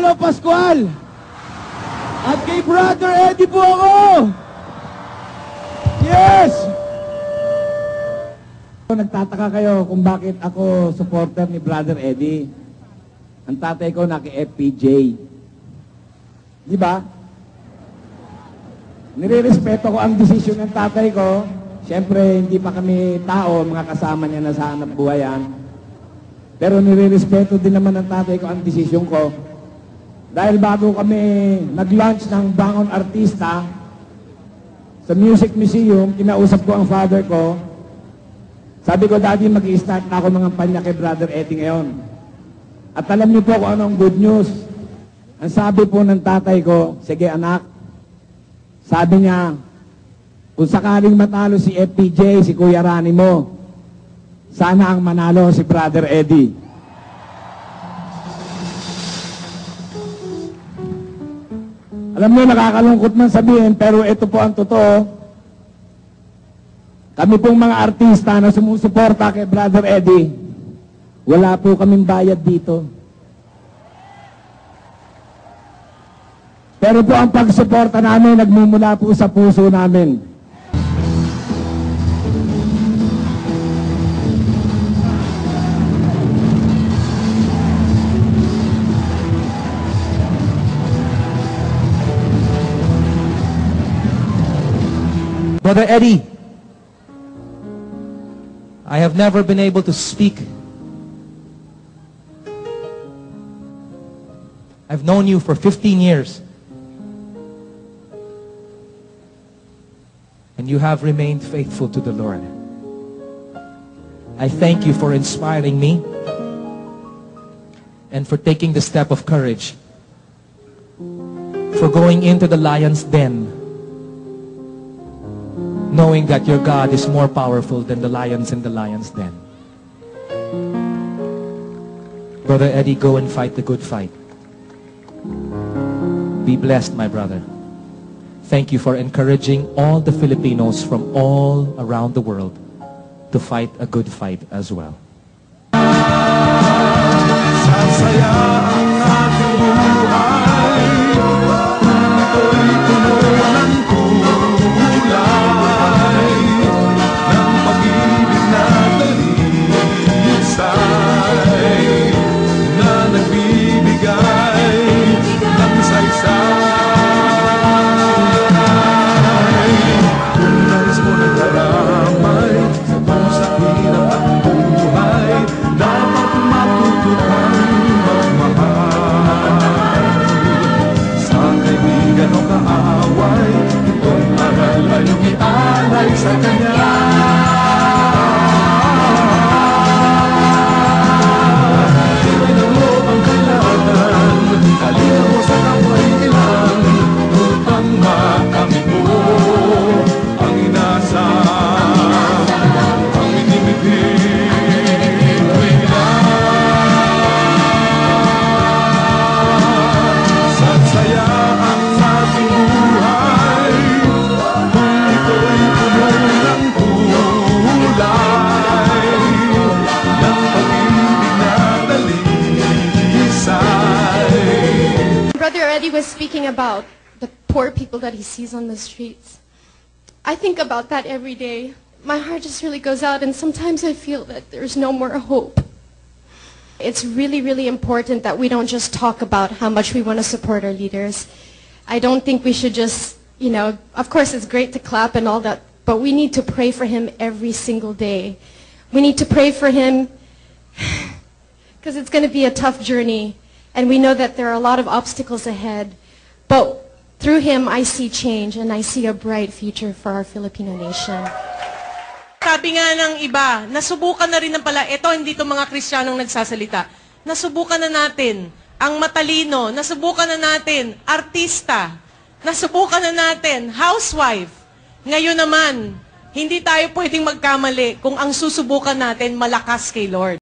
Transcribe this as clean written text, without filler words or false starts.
Angelo Pascual. At kay Brother Eddie po ako. Yes! Nagtataka kayo kung bakit ako supporter ni Brother Eddie. Ang tatay ko naki-FPJ. Di ba? Nire-respeto ko ang desisyon ng tatay ko. Siyempre, hindi pa kami tao, mga kasama niya na sa hanap buhayan. Pero nire-respeto din naman ng tatay ko ang desisyon ko. Dahil bago kami nag-launch ng Bangon Artista sa Music Museum, kinausap ko ang father ko. Sabi ko, Daddy, mag-i-start na ako ng kampanya kay Brother Eddie ngayon. At alam niyo po kung ano ang good news. Ang sabi po ng tatay ko, sige anak, sabi niya, kung sakaling matalo si FPJ, si Kuya Rani mo, sana ang manalo si Brother Eddie. Alam mo, nakakalungkot man sabihin, pero ito po ang totoo. Kami pong mga artista na sumusuporta kay Brother Eddie, wala po kaming bayad dito. Pero po ang pagsuporta namin, nagmumula po sa puso namin. Brother Eddie, I have never been able to speak. I've known you for 15 years. And you have remained faithful to the Lord. I thank you for inspiring me and for taking the step of courage, for going into the lion's den, knowing that your God is more powerful than the lions in the lion's den. Brother Eddie, go and fight the good fight. Be blessed, my brother. Thank you for encouraging all the Filipinos from all around the world to fight a good fight as well. Sasaya ang ating buhay, ito'y puno ng kulay, ng pag-ibig na dalisay, na nagbibigay ng saysay. Kung nais mo nagdaramay, sa hirap at buhay, dapat matutupang magmahal. Sa kaibigan o kaaway, itong aral ay umialay sa Kanya. Ito'y naloob ang kailangan, halina mo sa kapay ilang, upang makamit mo ang inasal. Ang minimigin mo sadsaya ang ating buhay, kung ito'y puno ng kulay, ng pag-ibig na dalisay. Brother Eddie was speaking about the poor people that he sees on the streets. I think about that every day. My heart just really goes out, and sometimes I feel that there's no more hope. It's really, really important that we don't just talk about how much we want to support our leaders. I don't think we should just, of course it's great to clap and all that, but we need to pray for him every single day. We need to pray for him because it's going to be a tough journey, and we know that there are a lot of obstacles ahead, but through him I see change and I see a bright future for our Filipino nation. Sabi nga ng iba, nasubukan na rin ng pala, ito hindi ito mga Kristiyanong nagsasalita, nasubukan na natin ang matalino, nasubukan na natin artista, nasubukan na natin housewife. Ngayon naman, hindi tayo pwedeng magkamali kung ang susubukan natin malakas kay Lord.